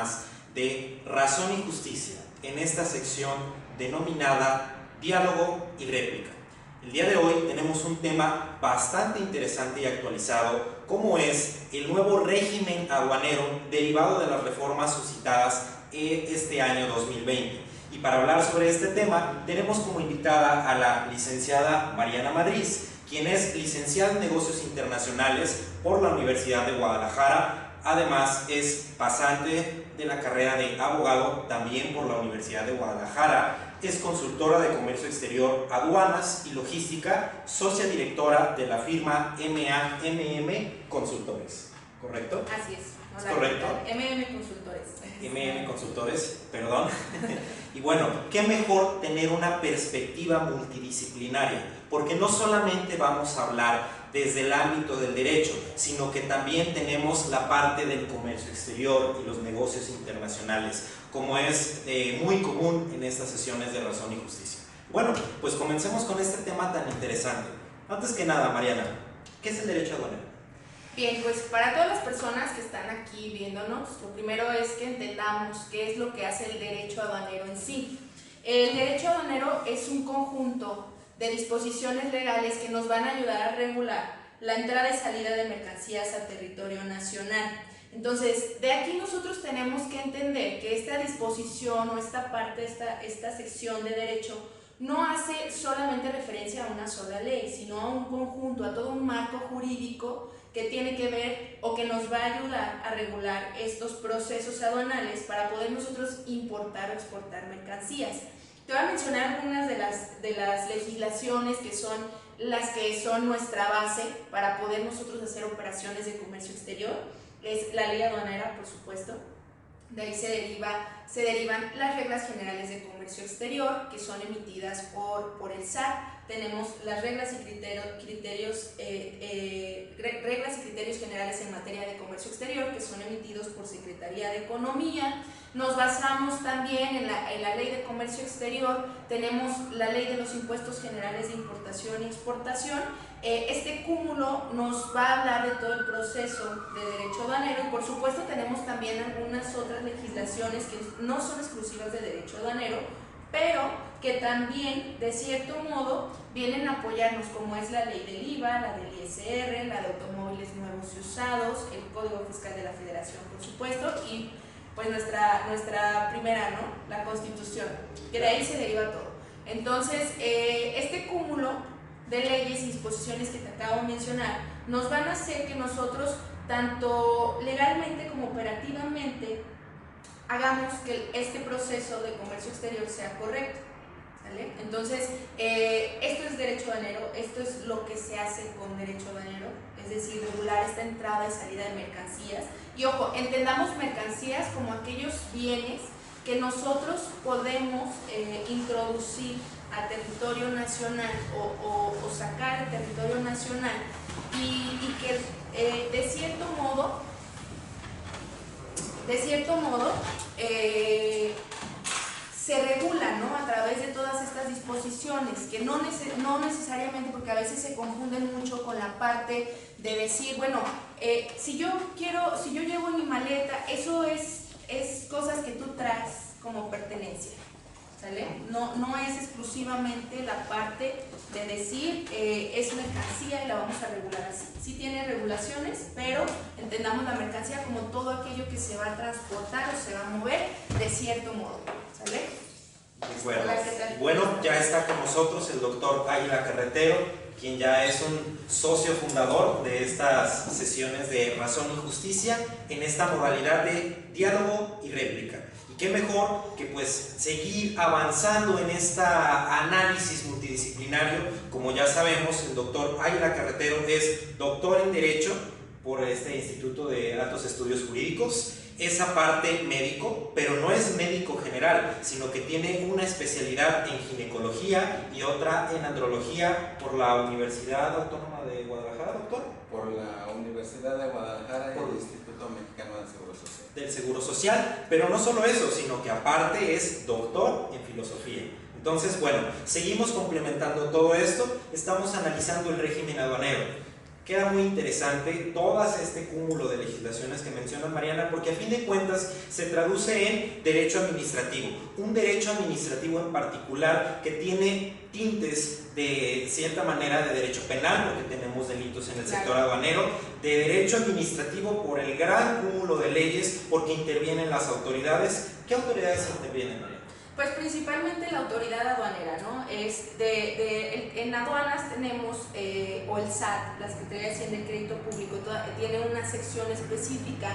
más de Razón y Justicia en esta sección denominada Diálogo y Réplica. El día de hoy tenemos un tema bastante interesante y actualizado, como es el nuevo régimen aduanero derivado de las reformas suscitadas este año 2020. Y para hablar sobre este tema tenemos como invitada a la licenciada Mariana Madrid, quien es licenciada en Negocios Internacionales por la Universidad de Guadalajara. Además es pasante de la carrera de abogado también por la Universidad de Guadalajara. Es consultora de comercio exterior, aduanas y logística, socia directora de la firma MAMM Consultores, ¿correcto? Así es. ¿Es correcto? MM Consultores. MM Consultores, perdón. Y bueno, qué mejor tener una perspectiva multidisciplinaria, porque no solamente vamos a hablar desde el ámbito del derecho, sino que también tenemos la parte del comercio exterior y los negocios internacionales, como es muy común en estas sesiones de Razón y Justicia. Bueno, pues comencemos con este tema tan interesante. Antes que nada, Mariana, ¿qué es el derecho aduanero? Bien, pues para todas las personas que están aquí viéndonos, lo primero es que entendamos qué es lo que hace el derecho aduanero en sí. El derecho aduanero es un conjunto de disposiciones legales que nos van a ayudar a regular la entrada y salida de mercancías a territorio nacional. Entonces, de aquí nosotros tenemos que entender que esta disposición o esta parte, esta sección de derecho, no hace solamente referencia a una sola ley, sino a un conjunto, a todo un marco jurídico que tiene que ver o que nos va a ayudar a regular estos procesos aduanales para poder nosotros importar o exportar mercancías. Te voy a mencionar algunas de las legislaciones que son las que son nuestra base para poder nosotros hacer operaciones de comercio exterior. Es la ley aduanera, por supuesto. De ahí se derivan las reglas generales de comercio exterior, que son emitidas por el SAT. Tenemos las reglas y criterios generales en materia de comercio exterior, que son emitidos por Secretaría de Economía. Nos basamos también en la ley de comercio exterior. Tenemos la ley de los impuestos generales de importación y exportación. Este cúmulo nos va a hablar de todo el proceso de derecho aduanero, y por supuesto tenemos también algunas otras legislaciones que no son exclusivas de derecho aduanero, pero que también de cierto modo vienen a apoyarnos, como es la ley del IVA, la del ISR, la de automóviles nuevos y usados, el Código Fiscal de la Federación, por supuesto, y pues nuestra primera, ¿no? La Constitución, que de ahí se deriva todo. Entonces, este cúmulo de leyes y disposiciones que te acabo de mencionar nos van a hacer que nosotros, tanto legalmente como operativamente, hagamos que este proceso de comercio exterior sea correcto, ¿vale? Entonces, esto es derecho aduanero, esto es lo que se hace con derecho aduanero, es decir, regular esta entrada y salida de mercancías. Y ojo, entendamos mercancías como aquellos bienes que nosotros podemos introducir a territorio nacional o sacar al territorio nacional y que de cierto modo se regula, ¿no? A través de todas estas disposiciones, que no necesariamente, porque a veces se confunden mucho con la parte de decir, bueno, si yo llevo en mi maleta, eso es cosas que tú traes como pertenencia, ¿sale? No es exclusivamente la parte de decir es mercancía y la vamos a regular así. Sí tiene regulaciones, pero entendamos la mercancía como todo aquello que se va a transportar o se va a mover de cierto modo, ¿sale? Bueno, ya está con nosotros el doctor Águila Carretero, quien ya es un socio fundador de estas sesiones de Razón y Justicia en esta modalidad de diálogo y réplica. Y qué mejor que pues seguir avanzando en este análisis multidisciplinario. Como ya sabemos, el doctor Águila Carretero es doctor en Derecho por este Instituto de Altos Estudios Jurídicos. Esa parte médico, pero no es médico general, sino que tiene una especialidad en ginecología y otra en andrología por la Universidad Autónoma de Guadalajara, doctor. Por la Universidad de Guadalajara y el Instituto Mexicano del Seguro Social. Del Seguro Social, pero no solo eso, sino que aparte es doctor en filosofía. Entonces, bueno, seguimos complementando todo esto, estamos analizando el régimen aduanero. Queda muy interesante todo este cúmulo de legislaciones que menciona Mariana, porque a fin de cuentas se traduce en derecho administrativo, un derecho administrativo en particular que tiene tintes de cierta manera de derecho penal, porque tenemos delitos en el sector aduanero, de derecho administrativo por el gran cúmulo de leyes, porque intervienen las autoridades. ¿Qué autoridades intervienen, Mariana? Pues principalmente la autoridad aduanera, ¿no? En aduanas tenemos, o el SAT, la Secretaría de Hacienda y Crédito Público, tiene una sección específica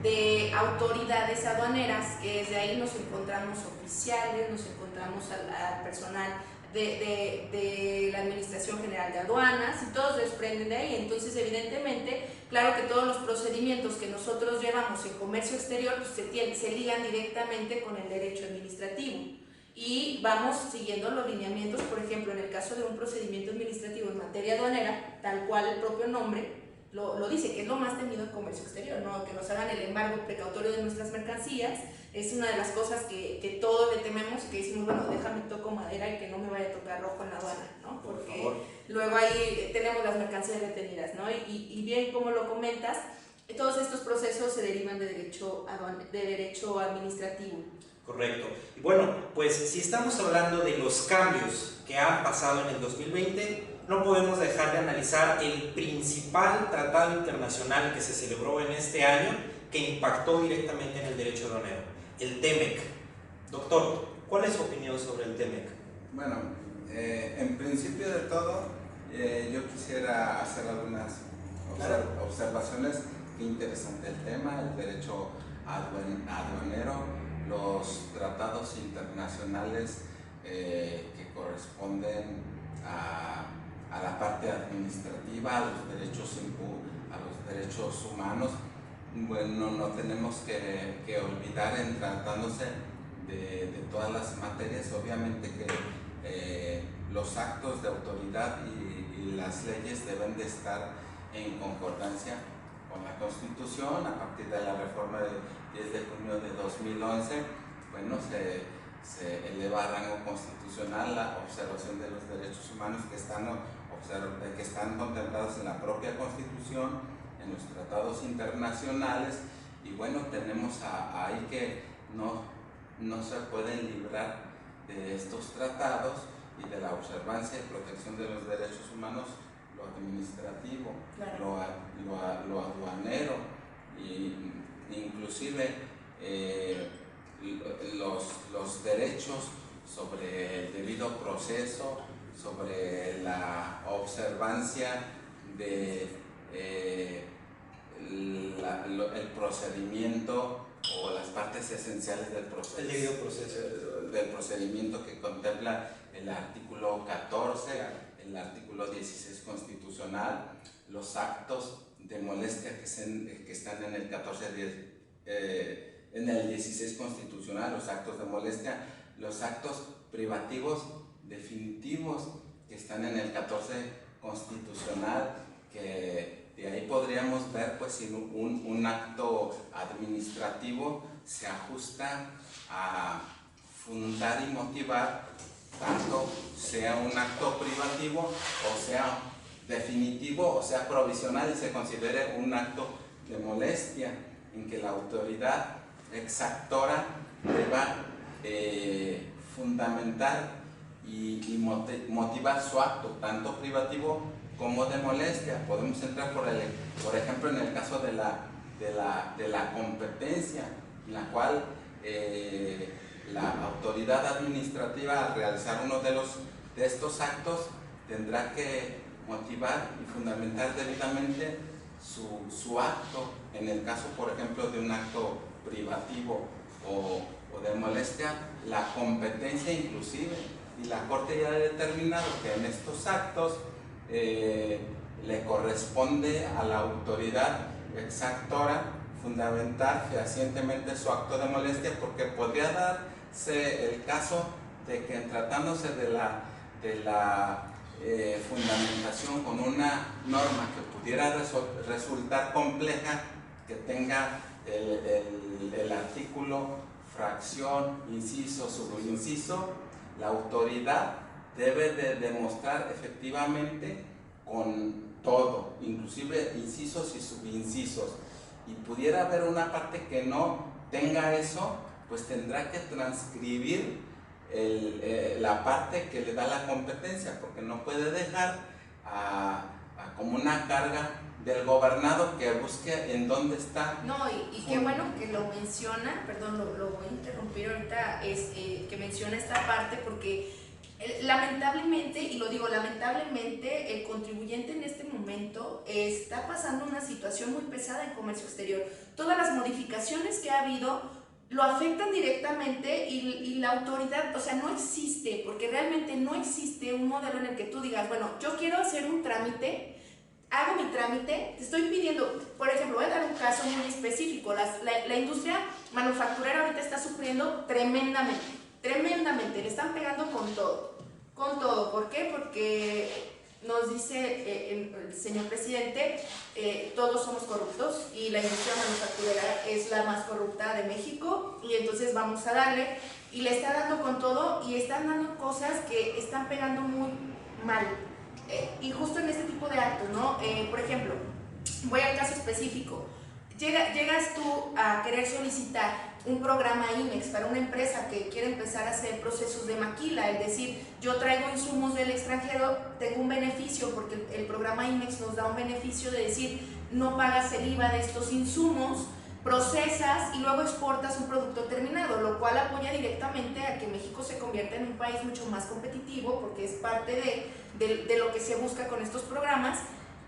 de autoridades aduaneras, que desde ahí nos encontramos oficiales, nos encontramos al personal de la Administración General de Aduanas, y todos desprenden de ahí. Entonces, evidentemente, claro que todos los procedimientos que nosotros llevamos en comercio exterior pues, se ligan directamente con el derecho administrativo, y vamos siguiendo los lineamientos. Por ejemplo, en el caso de un procedimiento administrativo en materia aduanera, tal cual el propio nombre lo dice, que es lo más temido en comercio exterior, ¿no? Que nos hagan el embargo precautorio de nuestras mercancías. Es una de las cosas que todos le tememos, que decimos, bueno, déjame toco madera y que no me vaya a tocar rojo en la aduana, ¿no? Porque luego ahí tenemos las mercancías detenidas, ¿no? Y bien, como lo comentas, todos estos procesos se derivan de derecho administrativo. Correcto. Y bueno, pues si estamos hablando de los cambios que han pasado en el 2020, no podemos dejar de analizar el principal tratado internacional que se celebró en este año, que impactó directamente en el derecho aduanero, el TEMEC. Doctor, ¿cuál es su opinión sobre el TEMEC? Bueno, en principio de todo, yo quisiera hacer algunas observaciones. Qué interesante el tema, el derecho aduanero, los tratados internacionales que corresponden a la parte administrativa, a los derechos humanos. Bueno, no tenemos que olvidar, en tratándose de todas las materias, obviamente que los actos de autoridad y las leyes deben de estar en concordancia con la Constitución. A partir de la reforma del 10 de junio de 2011, bueno, se eleva a rango constitucional la observación de los derechos humanos que están contemplados en la propia Constitución, en los tratados internacionales. Y bueno, tenemos ahí que no se pueden librar de estos tratados y de la observancia y protección de los derechos humanos, lo administrativo, claro, lo aduanero, y inclusive los derechos sobre el debido proceso, sobre la observancia de el procedimiento o las partes esenciales del proceso, el debido proceso del procedimiento que contempla el artículo 14, el artículo 16 constitucional, los actos de molestia que están en el 14, en el 16 constitucional, los actos de molestia, los actos privativos definitivos que están en el 14 constitucional, que de ahí podríamos ver pues si un acto administrativo se ajusta a fundar y motivar, tanto sea un acto privativo o sea definitivo o sea provisional, y se considere un acto de molestia, en que la autoridad exactora deba fundamentar y motivar su acto, tanto privativo como de molestia. Podemos entrar por ejemplo en el caso de la competencia, en la cual la autoridad administrativa, al realizar uno de estos actos, tendrá que motivar y fundamentar debidamente su acto. En el caso, por ejemplo, de un acto privativo o de molestia, la competencia inclusive, y la Corte ya ha determinado que en estos actos le corresponde a la autoridad exactora fundamentar fehacientemente su acto de molestia, porque podría darse el caso de que, tratándose de la fundamentación con una norma que pudiera resultar compleja, que tenga el artículo, fracción, inciso, subinciso, la autoridad debe de demostrar efectivamente con todo, inclusive incisos y subincisos, y pudiera haber una parte que no tenga eso, pues tendrá que transcribir la parte que le da la competencia, porque no puede dejar como una carga del gobernado que busque en dónde está. No, y qué bueno que lo menciona, perdón, lo voy a interrumpir ahorita, que menciona esta parte, porque lamentablemente, y lo digo lamentablemente, el contribuyente en este momento está pasando una situación muy pesada en comercio exterior. Todas las modificaciones que ha habido lo afectan directamente y la autoridad, o sea, no existe, porque realmente no existe un modelo en el que tú digas, bueno, yo quiero hacer un trámite, hago mi trámite, te estoy pidiendo, por ejemplo, voy a dar un caso muy específico, la industria manufacturera ahorita está sufriendo tremendamente, le están pegando con todo, ¿por qué? Porque nos dice el señor presidente, todos somos corruptos y la industria manufacturera es la más corrupta de México, y entonces vamos a darle, y le está dando con todo, y están dando cosas que están pegando muy mal, y justo en este tipo de actos, ¿no? Por ejemplo, voy al caso específico, llegas tú a querer solicitar un programa IMEX para una empresa que quiere empezar a hacer procesos de maquila, es decir, yo traigo insumos del extranjero, tengo un beneficio porque el programa IMEX nos da un beneficio de decir, no pagas el IVA de estos insumos, procesas y luego exportas un producto terminado, lo cual apoya directamente a que México se convierta en un país mucho más competitivo, porque es parte de lo que se busca con estos programas.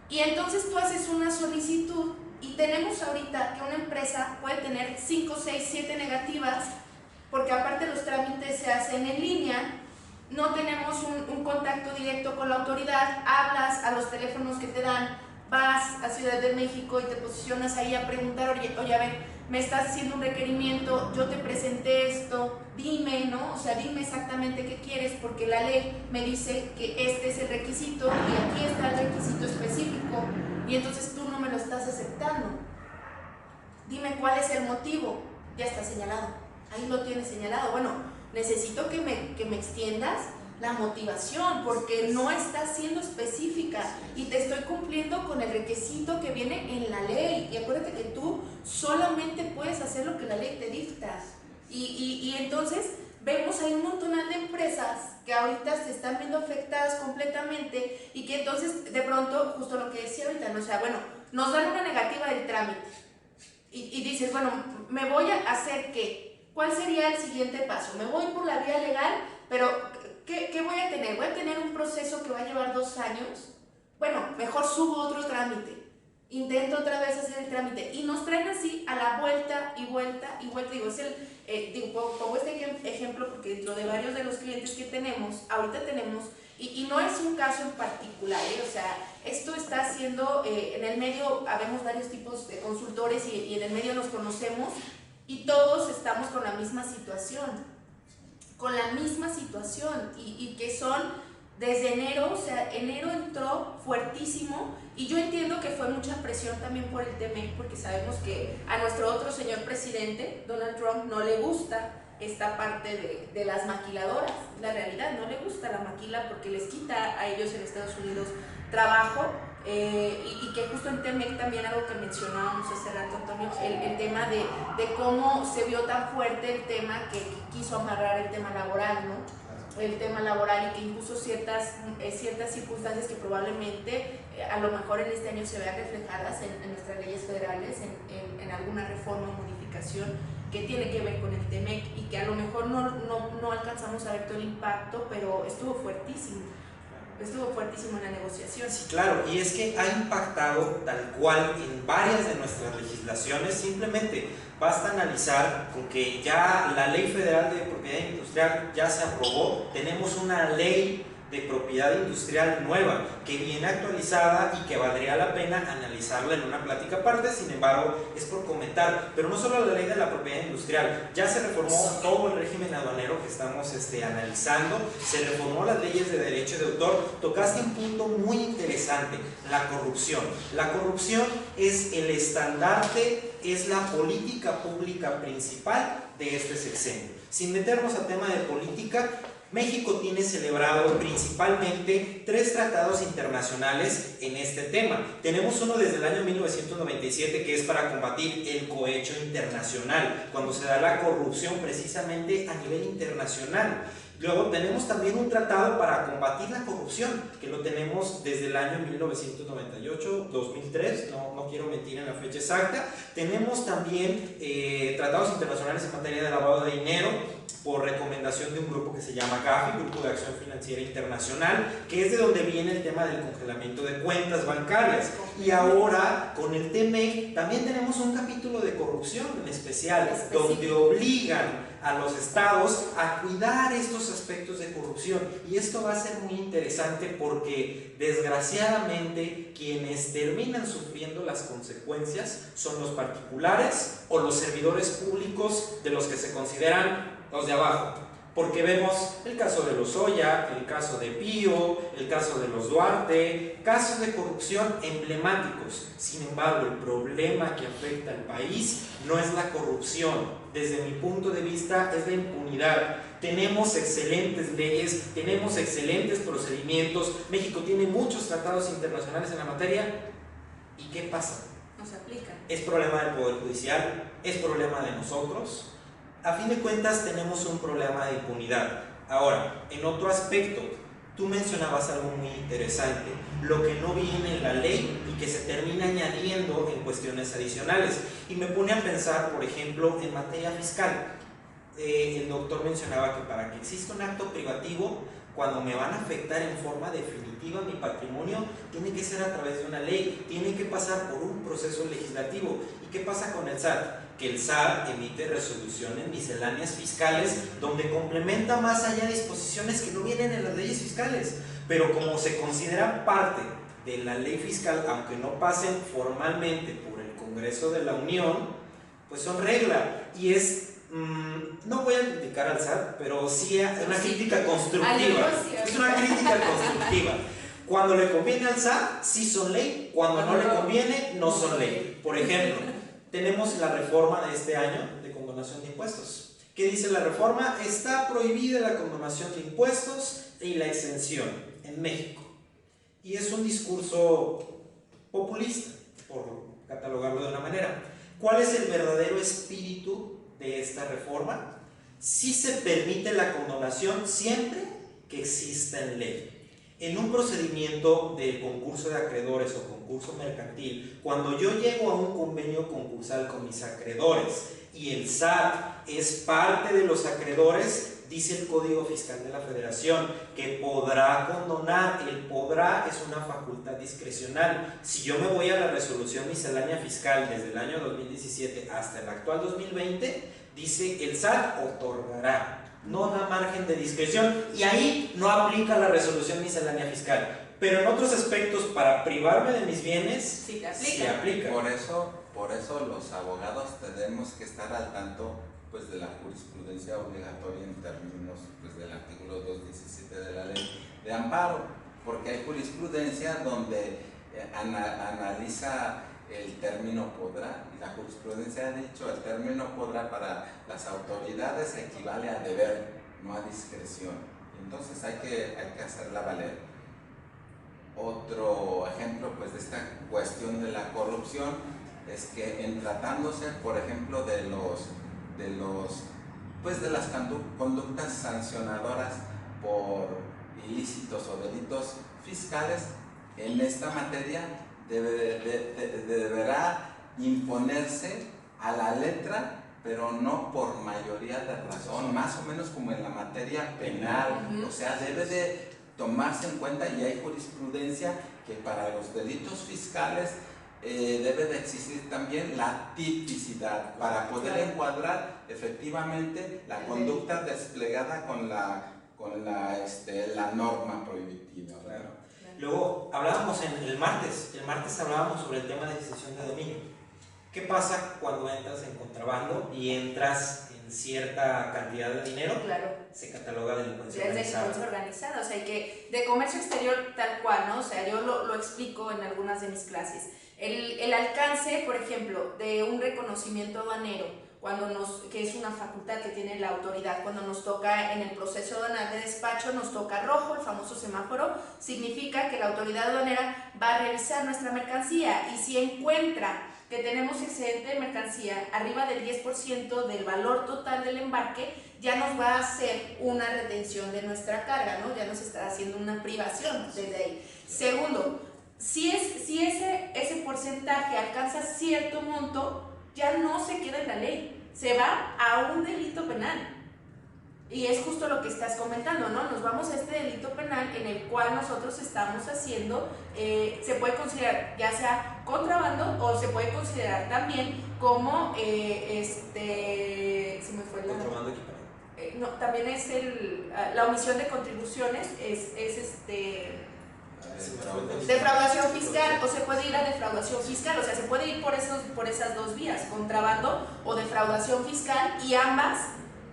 Y entonces tú haces una solicitud, y tenemos ahorita que una empresa puede tener 5, 6, 7 negativas, porque aparte los trámites se hacen en línea, no tenemos un contacto directo con la autoridad, hablas a los teléfonos que te dan, vas a Ciudad de México y te posicionas ahí a preguntar, oye, a ver, me estás haciendo un requerimiento, yo te presenté esto, dime, ¿no? O sea, dime exactamente qué quieres, porque la ley me dice que este es el requisito y aquí está el requisito específico, y entonces tú no me lo estás aceptando. Dime cuál es el motivo, ya está señalado, ahí lo tienes señalado. Bueno, necesito que me extiendas la motivación, porque no está siendo específica y te estoy cumpliendo con el requisito que viene en la ley, y acuérdate que tú solamente puedes hacer lo que la ley te dicta, y entonces vemos hay un montón de empresas que ahorita se están viendo afectadas completamente, y que entonces de pronto, justo lo que decía ahorita, ¿no? O sea, bueno, nos dan una negativa del trámite y dices, bueno, me voy a hacer ¿qué? ¿Cuál sería el siguiente paso? Me voy por la vía legal, pero ¿qué voy a tener? ¿Voy a tener un proceso que va a llevar 2 años? Bueno, mejor subo otro trámite, intento otra vez hacer el trámite, y nos traen así a la vuelta y vuelta y vuelta. Digo, pongo este ejemplo porque dentro de varios de los clientes que tenemos, ahorita tenemos, y no es un caso en particular, o sea, esto está haciendo, en el medio habemos varios tipos de consultores y en el medio nos conocemos, y todos estamos con la misma situación, y que son desde enero, o sea, enero entró fuertísimo, y yo entiendo que fue mucha presión también por el TEMEC, porque sabemos que a nuestro otro señor presidente, Donald Trump, no le gusta esta parte de las maquiladoras. La realidad, no le gusta la maquila porque les quita a ellos en Estados Unidos trabajo, y que justo en TEMEC también, algo que mencionábamos hace rato, Antonio, el tema de cómo se vio tan fuerte el tema que quiso amarrar el tema laboral, ¿no? El tema laboral, y que impuso ciertas circunstancias que probablemente a lo mejor en este año se vean reflejadas en nuestras leyes federales, en alguna reforma o modificación que tiene que ver con el TEMEC, y que a lo mejor no alcanzamos a ver todo el impacto, pero estuvo fuertísimo en la negociación. Sí, claro, y es que ha impactado tal cual en varias de nuestras legislaciones. Simplemente basta analizar con que ya la Ley Federal de Propiedad Industrial ya se aprobó, tenemos una ley de propiedad industrial nueva que viene actualizada y que valdría la pena analizarla en una plática aparte. Sin embargo, es por comentar, pero no solo la ley de la propiedad industrial, ya se reformó todo el régimen aduanero que estamos analizando, se reformó las leyes de derecho de autor. Tocaste un punto muy interesante, la corrupción. La corrupción es el estandarte, es la política pública principal de este sexenio. Sin meternos a tema de política, México tiene celebrado principalmente 3 tratados internacionales en este tema. Tenemos uno desde el año 1997 que es para combatir el cohecho internacional, cuando se da la corrupción precisamente a nivel internacional. Luego tenemos también un tratado para combatir la corrupción, que lo tenemos desde el año 1998, 2003, no quiero mentir en la fecha exacta. Tenemos también tratados internacionales en materia de lavado de dinero, por recomendación de un grupo que se llama GAFI, Grupo de Acción Financiera Internacional, que es de donde viene el tema del congelamiento de cuentas bancarias. Y ahora, con el TMEC, también tenemos un capítulo de corrupción en especial, donde obligan a los estados a cuidar estos aspectos de corrupción. Y esto va a ser muy interesante porque, desgraciadamente, quienes terminan sufriendo las consecuencias son los particulares o los servidores públicos de los que se consideran los de abajo, porque vemos el caso de Lozoya, el caso de Pío, el caso de los Duarte, casos de corrupción emblemáticos. Sin embargo, el problema que afecta al país no es la corrupción, desde mi punto de vista es la impunidad. Tenemos excelentes leyes, tenemos excelentes procedimientos, México tiene muchos tratados internacionales en la materia, ¿y qué pasa? No se aplican. Es problema del Poder Judicial, es problema de nosotros. A fin de cuentas tenemos un problema de impunidad. Ahora, en otro aspecto, tú mencionabas algo muy interesante, lo que no viene en la ley y que se termina añadiendo en cuestiones adicionales. Y me pone a pensar, por ejemplo, en materia fiscal. El doctor mencionaba que para que exista un acto privativo, cuando me van a afectar en forma definitiva mi patrimonio, tiene que ser a través de una ley, tiene que pasar por un proceso legislativo. ¿Y qué pasa con el SAT? Que el SAT emite resoluciones misceláneas fiscales donde complementa más allá disposiciones que no vienen en las leyes fiscales, pero como se consideran parte de la ley fiscal, aunque no pasen formalmente por el Congreso de la Unión, pues son regla. Y es, no voy a criticar al SAT, pero sí es una crítica constructiva. Es una crítica constructiva. Cuando le conviene al SAT, sí son ley, cuando no le conviene, no son ley. Por ejemplo, tenemos la reforma de este año de condonación de impuestos. ¿Qué dice la reforma? Está prohibida la condonación de impuestos y la exención en México. Y es un discurso populista, por catalogarlo de una manera. ¿Cuál es el verdadero espíritu de esta reforma? Sí se permite la condonación siempre que exista en ley. En un procedimiento de concurso de acreedores o concurso mercantil, cuando yo llego a un convenio concursal con mis acreedores y el SAT es parte de los acreedores, dice el Código Fiscal de la Federación que podrá condonar. El podrá es una facultad discrecional. Si yo me voy a la resolución miscelánea fiscal desde el año 2017 hasta el actual 2020, dice el SAT otorgará. No da margen de discreción y ahí no aplica la resolución miscelánea fiscal. Pero en otros aspectos, para privarme de mis bienes, sí aplica. Por eso los abogados tenemos que estar al tanto pues, de la jurisprudencia obligatoria en términos pues, del artículo 217 de la ley de amparo, porque hay jurisprudencia donde analiza el término podrá, y la jurisprudencia ha dicho el término podrá para las autoridades equivale a deber, no a discreción. Entonces hay que hacerla valer. Otro ejemplo pues, de esta cuestión de la corrupción es que en tratándose, por ejemplo, de las conductas sancionadoras por ilícitos o delitos fiscales, en esta materia deberá imponerse a la letra, pero no por mayoría de razón, más o menos como en la materia penal. O sea, debe de tomarse en cuenta, y hay jurisprudencia que para los delitos fiscales debe de existir también la tipicidad para poder encuadrar efectivamente la conducta desplegada con la norma prohibitiva. Claro. Luego hablábamos el martes hablábamos sobre el tema de extinción de dominio. ¿Qué pasa cuando entras en contrabando y entras en cierta cantidad de dinero? Claro. Se cataloga delincuencia organizada. Es delincuencia organizada, o sea, que de comercio exterior tal cual, ¿no? O sea, yo lo explico en algunas de mis clases. El alcance, por ejemplo, de un reconocimiento aduanero que es una facultad que tiene la autoridad. Cuando nos toca en el proceso aduanal de despacho, nos toca rojo, el famoso semáforo, significa que la autoridad aduanera va a revisar nuestra mercancía y si encuentra que tenemos excedente de mercancía arriba del 10% del valor total del embarque, ya nos va a hacer una retención de nuestra carga, ¿no? Ya nos está haciendo una privación desde ahí. Segundo, si ese porcentaje alcanza cierto monto, ya no se queda en la ley, se va a un delito penal. Y es justo lo que estás comentando, ¿no? Nos vamos a este delito penal en el cual nosotros estamos haciendo, se puede considerar ya sea contrabando o se puede considerar también como, se me fue la... Contrabando equiparado. No, también es la omisión de contribuciones, defraudación fiscal, o se puede ir a defraudación fiscal, o sea, se puede ir por esas dos vías, contrabando o defraudación fiscal, y ambas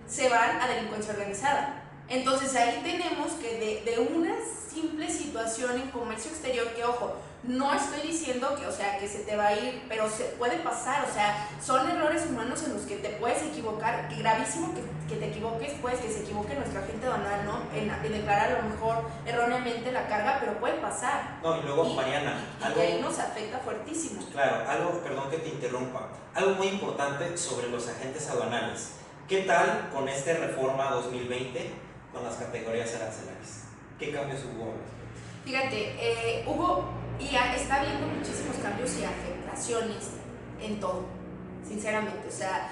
se van a delincuencia organizada. Entonces ahí tenemos que de una simple situación en comercio exterior, que ojo, no estoy diciendo que, o sea, que se te va a ir, pero se puede pasar, o sea, son errores humanos en los que te puedes equivocar, que gravísimo que te equivoques, pues que se equivoque nuestro agente aduanal, ¿no? En declarar a lo mejor erróneamente la carga, pero puede pasar. No, y luego, Mariana, algo, y ahí nos afecta fuertísimo. Claro, algo, perdón que te interrumpa, algo muy importante sobre los agentes aduanales. ¿Qué tal con esta reforma 2020 con las categorías arancelarias? ¿Qué cambios hubo? Fíjate, hubo y está habiendo muchísimos cambios y afectaciones en todo, sinceramente. O sea,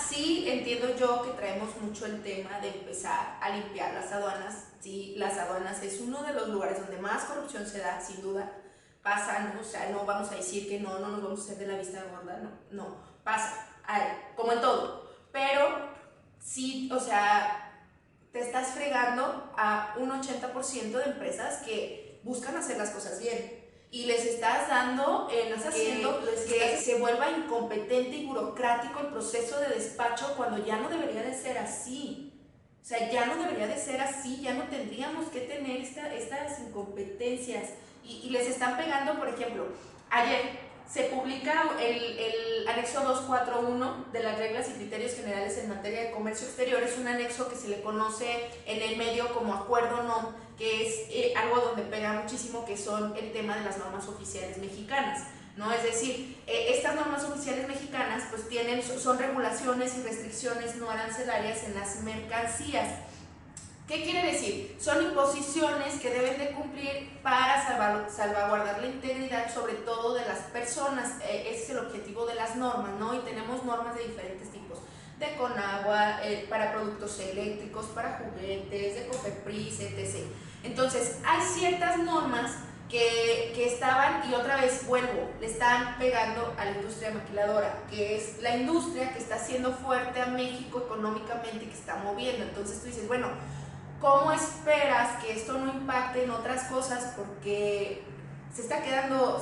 sí entiendo yo que traemos mucho el tema de empezar a limpiar las aduanas. Sí, las aduanas es uno de los lugares donde más corrupción se da, sin duda. Pasa, ¿no? O sea, no vamos a decir que no nos vamos a hacer de la vista gorda, no, pasa. Como en todo, pero sí, o sea, te estás fregando a un 80% de empresas que buscan hacer las cosas bien y les estás dando, que se vuelva incompetente y burocrático el proceso de despacho cuando ya no debería de ser así. O sea, ya no debería de ser así, ya no tendríamos que tener estas incompetencias y les están pegando. Por ejemplo, ayer se publica el anexo 241 de las reglas y criterios generales en materia de comercio exterior. Es un anexo que se le conoce en el medio como acuerdo NOM, que es algo donde pega muchísimo, que son el tema de las normas oficiales mexicanas, ¿no? Es decir, estas normas oficiales mexicanas pues son regulaciones y restricciones no arancelarias en las mercancías. ¿Qué quiere decir? Son imposiciones que deben de cumplir para salvaguardar la integridad, sobre todo de las personas. Ese es el objetivo de las normas, ¿no? Y tenemos normas de diferentes tipos, de Conagua, para productos eléctricos, para juguetes, de Cofepris, etc. Entonces, hay ciertas normas que estaban, y otra vez vuelvo, le están pegando a la industria maquiladora, que es la industria que está haciendo fuerte a México económicamente, que está moviendo. Entonces tú dices, bueno, ¿cómo esperas que esto no impacte en otras cosas? Porque están quebrando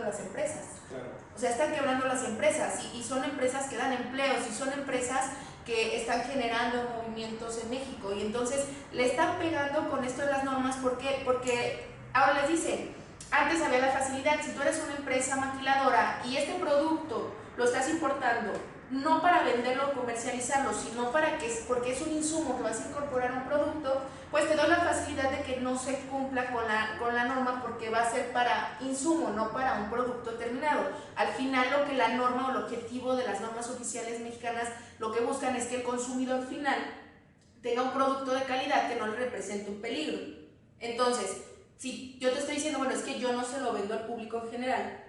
las empresas. Claro. O sea, están quebrando las empresas y son empresas que dan empleos y son empresas que están generando movimientos en México. Y entonces le están pegando con esto de las normas. ¿Por qué? Porque ahora les dicen, antes había la facilidad, si tú eres una empresa maquiladora y este producto lo estás importando, no para venderlo o comercializarlo, sino porque es un insumo que vas a incorporar a un producto, pues te doy la facilidad de que no se cumpla con la norma, porque va a ser para insumo, no para un producto terminado. Al final, lo que la norma o el objetivo de las normas oficiales mexicanas lo que buscan es que el consumidor final tenga un producto de calidad que no le represente un peligro. Entonces, si yo te estoy diciendo, bueno, es que yo no se lo vendo al público en general,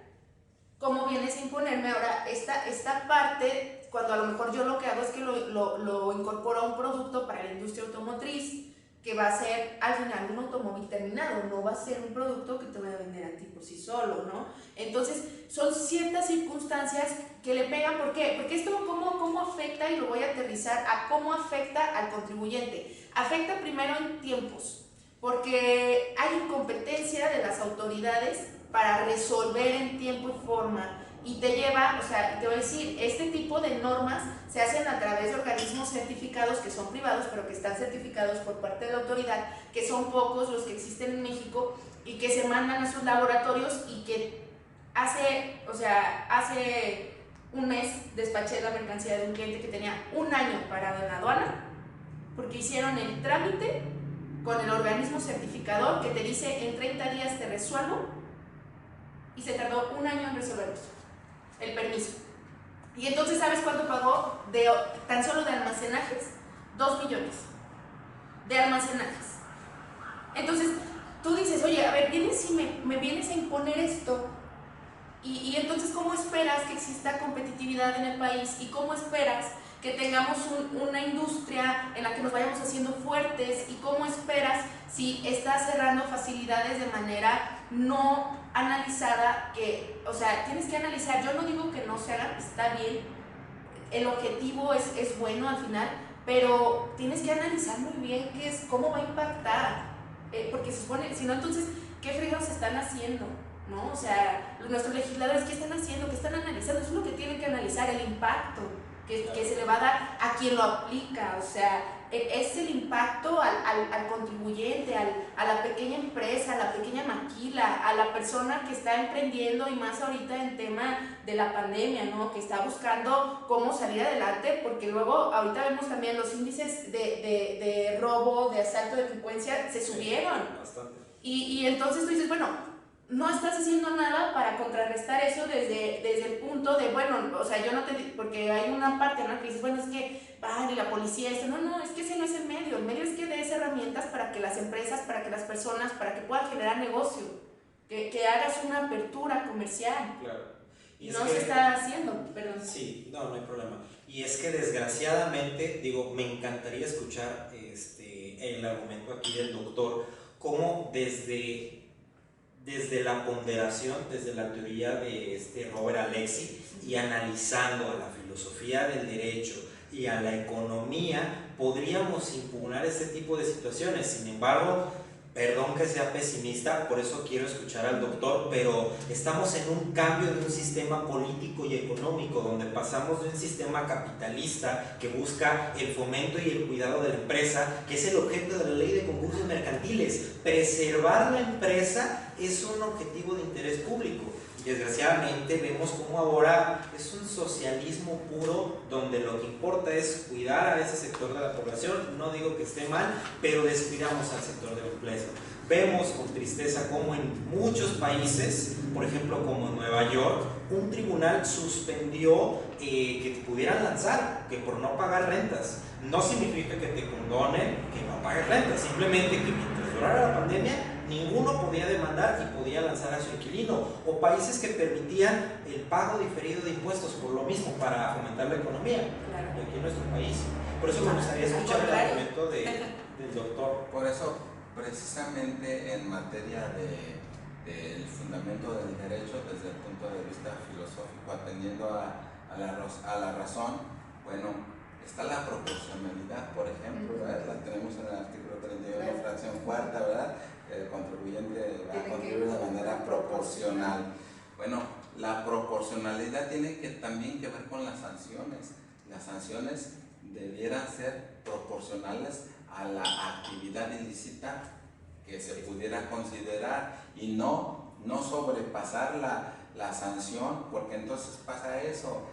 ¿cómo vienes a imponerme ahora esta parte, cuando a lo mejor yo lo que hago es que lo incorporo a un producto para la industria automotriz, que va a ser al final un automóvil terminado, no va a ser un producto que te voy a vender a ti por sí solo, ¿no? Entonces, son ciertas circunstancias que le pegan. ¿Por qué? Porque esto cómo afecta, y lo voy a aterrizar a cómo afecta al contribuyente. Afecta primero en tiempos, porque hay incompetencia de las autoridades para resolver en tiempo y forma, y te lleva, o sea, te voy a decir, este tipo de normas se hacen a través de organismos certificados que son privados, pero que están certificados por parte de la autoridad, que son pocos los que existen en México, y que se mandan a sus laboratorios, y que hace un mes despaché la mercancía de un cliente que tenía un año parado en la aduana, porque hicieron el trámite con el organismo certificador que te dice en 30 días te resuelvo, y se tardó un año en resolver eso, el permiso. Y entonces, ¿sabes cuánto pagó tan solo de almacenajes? 2 millones de almacenajes. Entonces, tú dices, oye, a ver, vienes y me vienes a imponer esto, y entonces, ¿cómo esperas que exista competitividad en el país? ¿Y cómo esperas que tengamos una industria en la que nos vayamos haciendo fuertes? ¿Y cómo esperas si estás cerrando facilidades de manera no analizada? O sea, tienes que analizar. Yo no digo que no se hagan, está bien, el objetivo es bueno al final, pero tienes que analizar muy bien cómo va a impactar, porque se supone, si no, entonces, ¿qué fregados están haciendo? ¿No? O sea, nuestros legisladores, ¿qué están haciendo? ¿Qué están analizando? Eso es lo que tienen que analizar, el impacto que se le va a dar a quien lo aplica. O sea, es el impacto al contribuyente, a la pequeña empresa, a la pequeña maquila, a la persona que está emprendiendo, y más ahorita en tema de la pandemia, ¿no? Que está buscando cómo salir adelante, porque luego ahorita vemos también los índices de robo, de asalto, de delincuencia se subieron. Bastante. Y entonces tú dices, bueno, no estás haciendo nada para contrarrestar eso desde el punto de, bueno, o sea, yo no te... Porque hay una parte, ¿no?, que dices, bueno, es que, vale, la policía, esto, no, es que ese no es el medio es que des herramientas para que las empresas, para que las personas, para que puedan generar negocio, que hagas una apertura comercial. Claro. Y no se está haciendo, perdón. Sí, no hay problema. Y es que desgraciadamente, digo, me encantaría escuchar el argumento aquí del doctor, cómo desde la ponderación, desde la teoría de Robert Alexy, y analizando a la filosofía del derecho y a la economía, podríamos impugnar este tipo de situaciones. Sin embargo, perdón que sea pesimista, por eso quiero escuchar al doctor, pero estamos en un cambio de un sistema político y económico, donde pasamos de un sistema capitalista que busca el fomento y el cuidado de la empresa, que es el objeto de la ley de concursos mercantiles. Preservar la empresa es un objetivo de interés público. Y desgraciadamente vemos cómo ahora es un socialismo puro, donde lo que importa es cuidar a ese sector de la población. No digo que esté mal, pero descuidamos al sector de la empresa. Vemos con tristeza cómo en muchos países, por ejemplo como en Nueva York, un tribunal suspendió que te pudieran lanzar, que por no pagar rentas. No significa que te condonen que no pagues rentas, simplemente que mientras durara la pandemia ninguno podía demandar y podía lanzar a su inquilino. O países que permitían el pago diferido de impuestos por lo mismo, para fomentar la economía. Claro. Aquí en nuestro país. Por eso me gustaría escuchar el argumento del doctor. Por eso, precisamente en materia del fundamento del derecho, desde el punto de vista filosófico, atendiendo a la razón, bueno, está la proporcionalidad, por ejemplo, ¿verdad? La tenemos en el artículo 31, fracción cuarta, ¿verdad? El contribuyente va a contribuir de manera proporcional. Bueno, la proporcionalidad tiene también que ver con las sanciones. Las sanciones debieran ser proporcionales a la actividad ilícita que se pudiera considerar, y no sobrepasar la sanción, porque entonces pasa eso.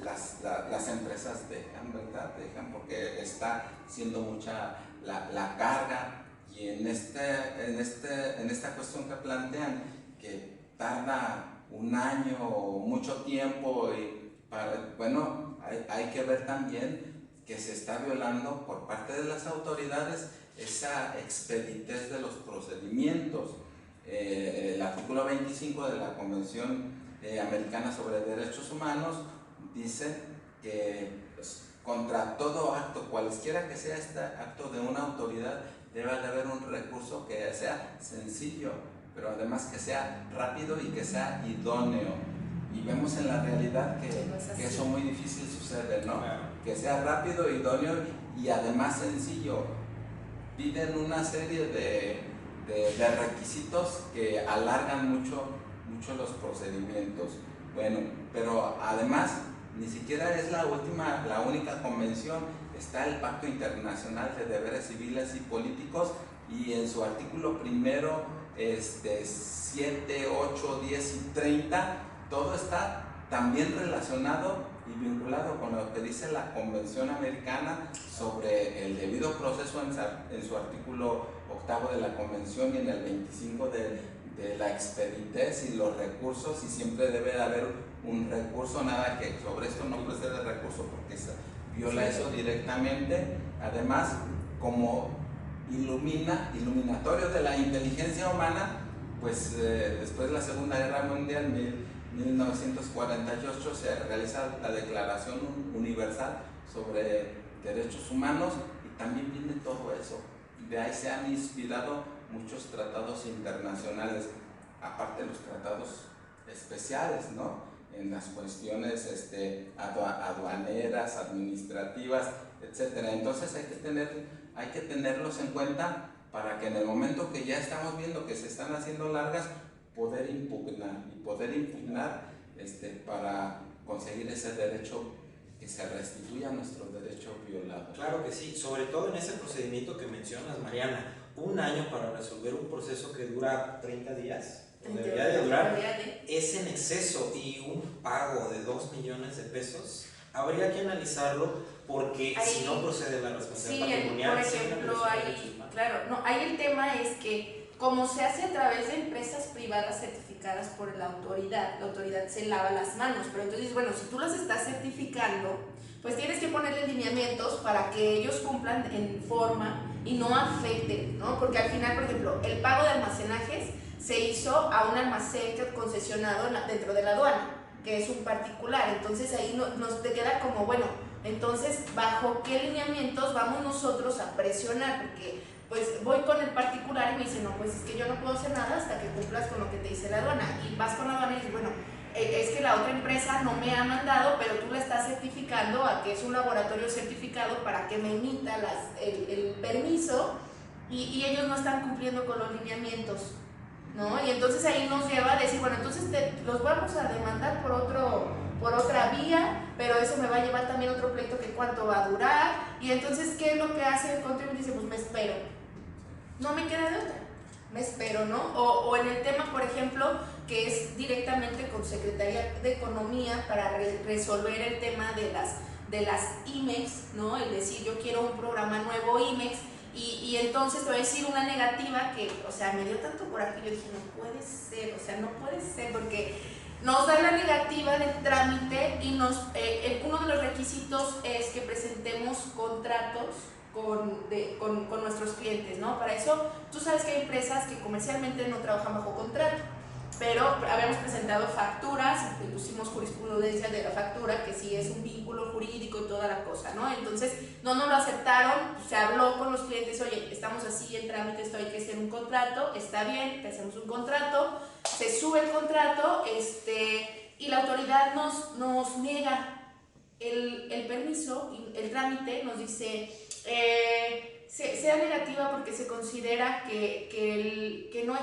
Las empresas dejan, ¿verdad? Dejan porque está siendo mucha la carga, y en esta cuestión que plantean, que tarda un año o mucho tiempo, bueno, hay que ver también que se está violando por parte de las autoridades esa expeditez de los procedimientos. El artículo 25 de la Convención Americana sobre Derechos Humanos dice que contra todo acto, cualesquiera que sea este acto de una autoridad, debe de haber un recurso que sea sencillo, pero además que sea rápido y que sea idóneo. Y vemos en la realidad que eso muy difícil sucede, ¿no? Que sea rápido, idóneo y además sencillo. Piden una serie de requisitos que alargan mucho los procedimientos. Bueno, pero además ni siquiera es la única convención. Está el Pacto Internacional de Deberes Civiles y Políticos, y en su artículo primero, 7, 8, 10 y 30, todo está también relacionado y vinculado con lo que dice la Convención Americana sobre el debido proceso en su artículo 8 de la Convención y en el 25 de la expeditez y los recursos, y siempre debe de haber un recurso, nada que sobre esto no procede el recurso porque se viola eso directamente. Además, como iluminatorio de la inteligencia humana, pues después de la Segunda Guerra Mundial, 1948, se realiza la Declaración Universal sobre Derechos Humanos y también viene todo eso. De ahí se han inspirado muchos tratados internacionales, aparte de los tratados especiales, ¿no? En las cuestiones aduaneras, administrativas, etc. Entonces hay que tenerlos en cuenta para que en el momento que ya estamos viendo que se están haciendo largas, poder impugnar para conseguir ese derecho, que se restituya nuestro derecho violado. Claro que sí, sobre todo en ese procedimiento que mencionas, Mariana, 1 año para resolver un proceso que dura 30 días, debería de durar, es en exceso, y un pago de 2 millones de pesos, habría que analizarlo porque ahí, si no procede la responsabilidad patrimonial, por ejemplo, ahí el tema es que como se hace a través de empresas privadas certificadas por la autoridad se lava las manos, pero entonces, bueno, si tú las estás certificando, pues tienes que ponerle lineamientos para que ellos cumplan en forma y no afecten, ¿no? Porque al final, por ejemplo, el pago de almacenajes se hizo a un almacén concesionado dentro de la aduana, que es un particular. Entonces ahí nos te queda como, bueno, entonces bajo qué lineamientos vamos nosotros a presionar, porque pues voy con el particular y me dice, no, pues es que yo no puedo hacer nada hasta que cumplas con lo que te dice la aduana, y vas con la aduana y dices, bueno, es que la otra empresa no me ha mandado, pero tú la estás certificando a que es un laboratorio certificado para que me emita el permiso, y ellos no están cumpliendo con los lineamientos, ¿no? Y entonces ahí nos lleva a decir, bueno, entonces los vamos a demandar por otra vía, pero eso me va a llevar también otro pleito que cuánto va a durar, y entonces, ¿qué es lo que hace el contribuyente? Dice, pues me espero, no me queda de otra, me espero, ¿no? O en el tema, por ejemplo, que es directamente con Secretaría de Economía para resolver el tema de las IMEX, ¿no? Es decir, yo quiero un programa nuevo IMEX, y entonces te voy a decir una negativa que, o sea, me dio tanto coraje, yo dije, no puede ser, o sea, no puede ser, porque nos da la negativa del trámite y uno de los requisitos es que presentemos contratos con nuestros clientes, ¿no? Para eso, tú sabes que hay empresas que comercialmente no trabajan bajo contrato, pero habíamos presentado facturas, pusimos jurisprudencia de la factura, que sí es un vínculo jurídico y toda la cosa, ¿no? Entonces no nos lo aceptaron, se habló con los clientes, oye, estamos así en trámite, esto hay que hacer un contrato, está bien, te hacemos un contrato, se sube el contrato, y la autoridad nos niega el permiso, el trámite, nos dice, sea negativa porque se considera que no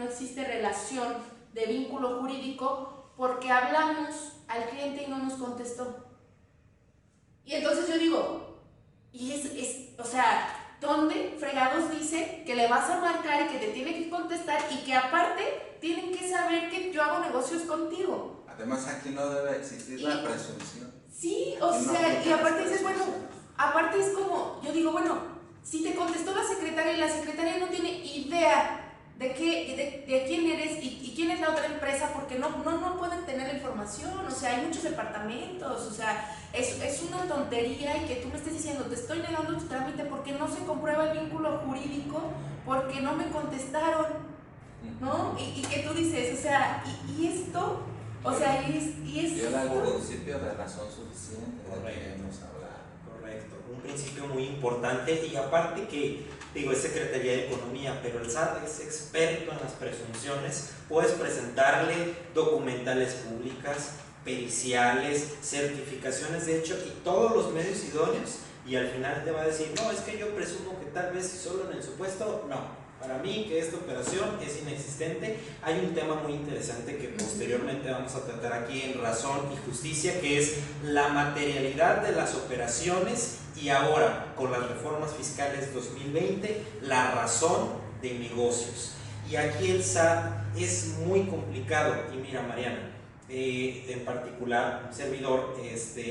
existe relación de vínculo jurídico, porque hablamos al cliente y no nos contestó. Y entonces yo digo, o sea, ¿dónde fregados dice que le vas a marcar y que te tiene que contestar y que aparte tienen que saber que yo hago negocios contigo? Además, aquí no debe existir la presunción. Sí, o sea, y aparte dices, bueno, aparte es como, yo digo, bueno, si te contestó la secretaria y la secretaria no tiene idea de quién eres y quién es la otra empresa, porque no pueden tener la información, o sea, hay muchos departamentos, o sea, es una tontería, y que tú me estés diciendo, te estoy negando tu trámite porque no se comprueba el vínculo jurídico, porque no me contestaron, ¿no? Y que tú dices, o sea, y esto, o sea, y es... Viola el principio de razón suficiente de que hemos hablado. Correcto, un principio muy importante, y aparte que, digo, es Secretaría de Economía, pero el SAT es experto en las presunciones. Puedes presentarle documentales públicas, periciales, certificaciones de hecho y todos los medios idóneos, y al final te va a decir, no, es que yo presumo que tal vez solo en el supuesto, no. Para mí que esta operación es inexistente. Hay un tema muy interesante que posteriormente vamos a tratar aquí en Razón y Justicia, que es la materialidad de las operaciones, y ahora con las reformas fiscales 2020, la razón de negocios. Y aquí el SAT es muy complicado. Y mira, Mariana, en particular, un servidor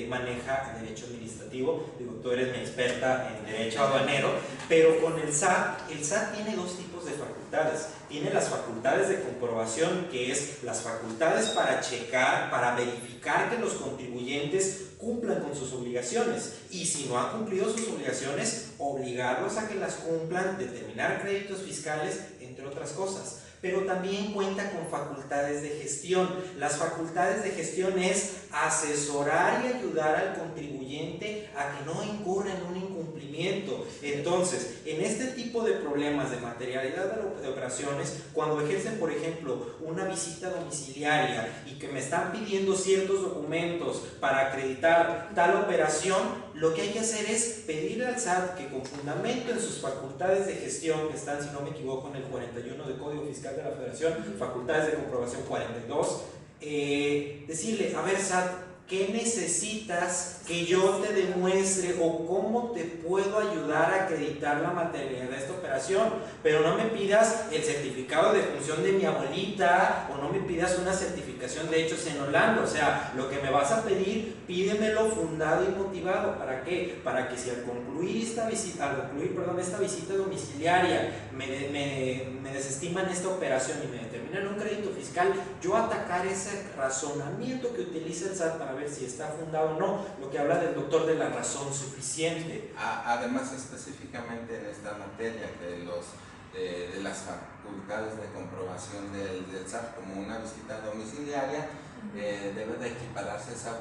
maneja el derecho administrativo. Digo, tú eres mi experta en derecho aduanero, pero con el SAT tiene dos tipos de facultades. Tiene las facultades de comprobación, que es las facultades para checar, para verificar que los contribuyentes cumplan con sus obligaciones, y si no han cumplido sus obligaciones, obligarlos a que las cumplan, determinar créditos fiscales, entre otras cosas. Pero también cuenta con facultades de gestión. Las facultades de gestión es asesorar y ayudar al contribuyente a que no incurra en un incumplimiento. Entonces, en este tipo de problemas de materialidad de operaciones, cuando ejercen, por ejemplo, una visita domiciliaria y que me están pidiendo ciertos documentos para acreditar tal operación, lo que hay que hacer es pedirle al SAT que, con fundamento en sus facultades de gestión, que están, si no me equivoco, en el 41 del Código Fiscal de la Federación, facultades de comprobación 42, decirle: a ver, SAT, ¿qué necesitas que yo te demuestre o cómo te puedo ayudar a acreditar la materialidad de esta operación? Pero no me pidas el certificado de función de mi abuelita, o no me pidas una certificación de hechos en Holanda. O sea, lo que me vas a pedir, pídemelo fundado y motivado. ¿Para qué? Para que si al concluir esta visita domiciliaria me desestiman esta operación y me determinan un crédito fiscal, yo atacar ese razonamiento que utiliza el SAT para ver si está fundado o no, lo que habla del doctor de la razón suficiente. Además, específicamente en esta materia de las facultades de comprobación del SAT, como una visita domiciliaria, debe de equipararse esa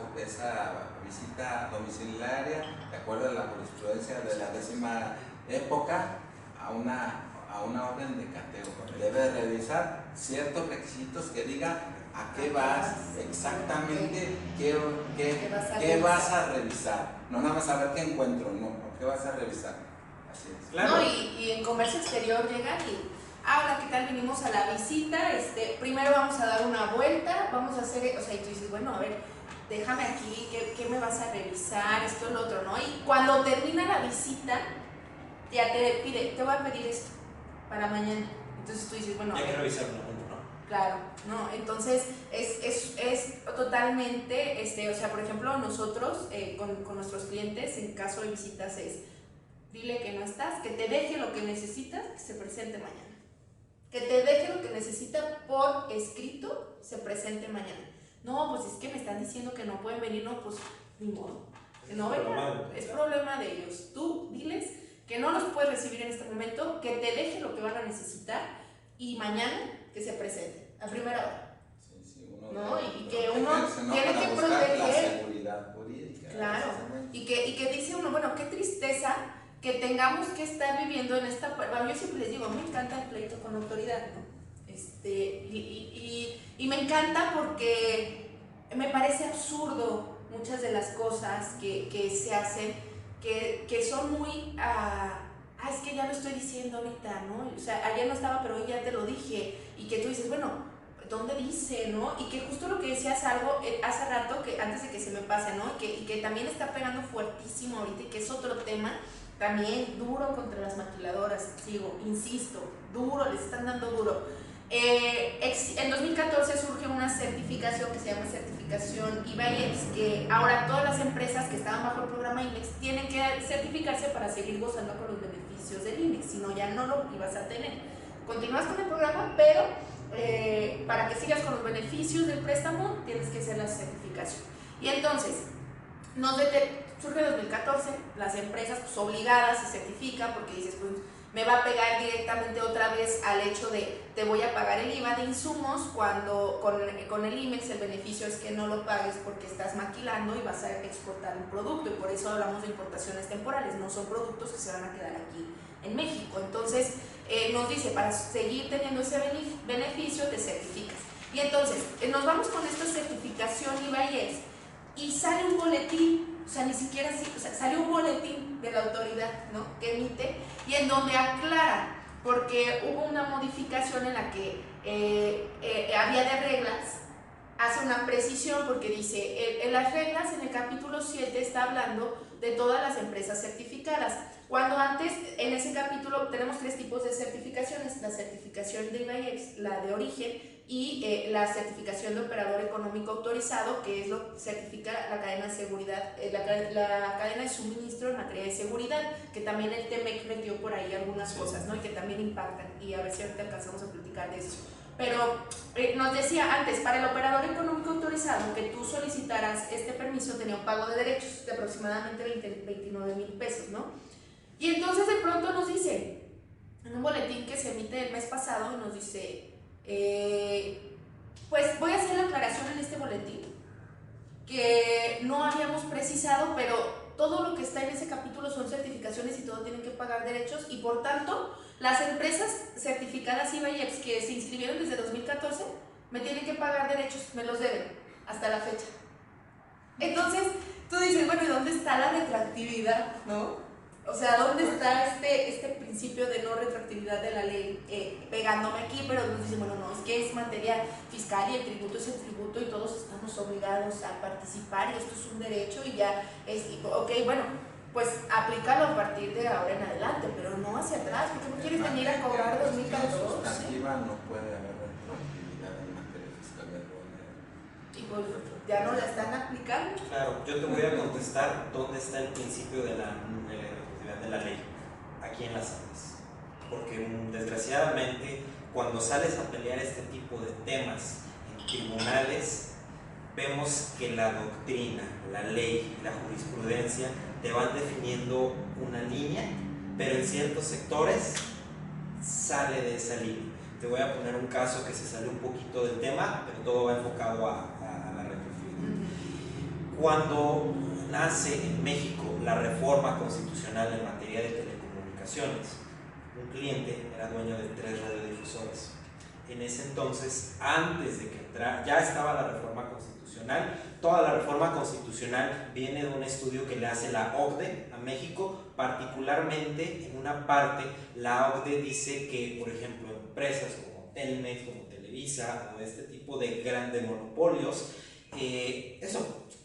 visita domiciliaria, de acuerdo a la jurisprudencia de la 10ª época, a una orden de cateo. Debe revisar ciertos requisitos que diga a qué vas, exactamente qué vas a revisar. No nada más a ver qué encuentro, no, qué vas a revisar. Así es. Claro. No, y en comercio exterior llegan y: hola, ¿qué tal? Vinimos a la visita, primero vamos a dar una vuelta, vamos a hacer, o sea, y tú dices, bueno, a ver, déjame aquí, ¿qué me vas a revisar? Esto, lo otro, ¿no? Y cuando termina la visita, ya te pide: te voy a pedir esto para mañana. Entonces tú dices, bueno, hay que revisarlo, ¿no? Claro, no, entonces es totalmente, o sea, por ejemplo, nosotros con nuestros clientes, en caso de visitas, es: dile que no estás, que te deje lo que necesitas, que se presente mañana. Que te deje lo que necesita por escrito, se presente mañana. No, pues es que me están diciendo que no pueden venir, no, pues ni modo, que no vengan, es problema de ellos. Tú diles que no los puedes recibir en este momento, que te deje lo que van a necesitar y mañana que se presente a primera hora. Sí, ¿no? Y que uno tiene que proteger la seguridad jurídica. Claro, y que dice uno, bueno, qué tristeza que tengamos que estar viviendo en esta... Bueno, yo siempre les digo, me encanta el pleito con la autoridad, ¿no? Y me encanta porque me parece absurdo muchas de las cosas que se hacen, que son muy... es que ya lo estoy diciendo ahorita, ¿no? O sea, ayer no estaba, pero hoy ya te lo dije. Y que tú dices, bueno, ¿dónde dice, no? Y que justo lo que decías algo hace rato, que antes de que se me pase, ¿no? Y que también está pegando fuertísimo ahorita, y que es otro tema también duro contra las maquiladoras, insisto, duro, les están dando duro. En 2014 surge una certificación que se llama certificación IVAEX, que ahora todas las empresas que estaban bajo el programa IMEX tienen que certificarse para seguir gozando con los beneficios del IMEX, si no ya no lo ibas a tener. Continúas con el programa, pero para que sigas con los beneficios del préstamo tienes que hacer la certificación. Y entonces surge en 2014, las empresas pues obligadas se certifican porque dices, pues me va a pegar directamente otra vez al hecho de te voy a pagar el IVA de insumos, cuando con el IMEX el beneficio es que no lo pagues porque estás maquilando y vas a exportar un producto, y por eso hablamos de importaciones temporales, no son productos que se van a quedar aquí en México. Entonces nos dice, para seguir teniendo ese beneficio te certificas. Y entonces nos vamos con esta certificación IVAEX y sale un boletín. O sea, ni siquiera así, o sea, salió un boletín de la autoridad, ¿no?, que emite, y en donde aclara, porque hubo una modificación en la que había de reglas, hace una precisión, porque dice, en las reglas, en el capítulo 7 está hablando de todas las empresas certificadas, cuando antes, en ese capítulo, tenemos 3 tipos de certificaciones: la certificación de IVAEX, la de origen y la certificación de operador económico autorizado, que es lo que certifica la cadena de seguridad, la cadena de suministro en materia de seguridad, que también el TEMEC metió por ahí algunas cosas, ¿no? Y que también impactan, y a ver si ahorita alcanzamos a platicar de eso. Pero nos decía antes, para el operador económico autorizado, que tú solicitaras este permiso tenía un pago de derechos de aproximadamente 29,000 pesos, ¿no? Y entonces de pronto nos dice, en un boletín que se emite el mes pasado, nos dice, pues voy a hacer la aclaración en este boletín, que no habíamos precisado, pero todo lo que está en ese capítulo son certificaciones y todo tienen que pagar derechos, y por tanto, las empresas certificadas IVA-IEPS que se inscribieron desde 2014 me tienen que pagar derechos, me los deben hasta la fecha. Entonces, tú dices, bueno, ¿y dónde está la retroactividad, no? O sea, ¿dónde está este principio de no retroactividad de la ley pegándome aquí? Pero nos dicen, bueno, no, es que es materia fiscal y el tributo es el tributo y todos estamos obligados a participar y esto es un derecho y ya es, ok, bueno, pues aplícalo a partir de ahora en adelante, pero no hacia atrás, porque no quieres venir a cobrar 2014. Sustantiva no puede haber retroactividad en materia fiscal de aduanera. Y pues ya no la están aplicando. Claro, yo te voy a contestar dónde está el principio de la retroactividad de la ley, aquí en las Andes. Porque desgraciadamente, cuando sales a pelear este tipo de temas en tribunales, vemos que la doctrina, la ley, la jurisprudencia te van definiendo una línea, pero en ciertos sectores sale de esa línea. Te voy a poner un caso que se sale un poquito del tema, pero todo va enfocado a la retroactividad. Cuando nace en México la reforma constitucional en materia de telecomunicaciones, un cliente era dueño de 3 radiodifusores. En ese entonces, antes de que entrara, ya estaba la reforma constitucional. Toda la reforma constitucional viene de un estudio que le hace la OCDE a México. Particularmente, en una parte, la OCDE dice que, por ejemplo, empresas como Telmex, como Televisa, o este tipo de grandes monopolios,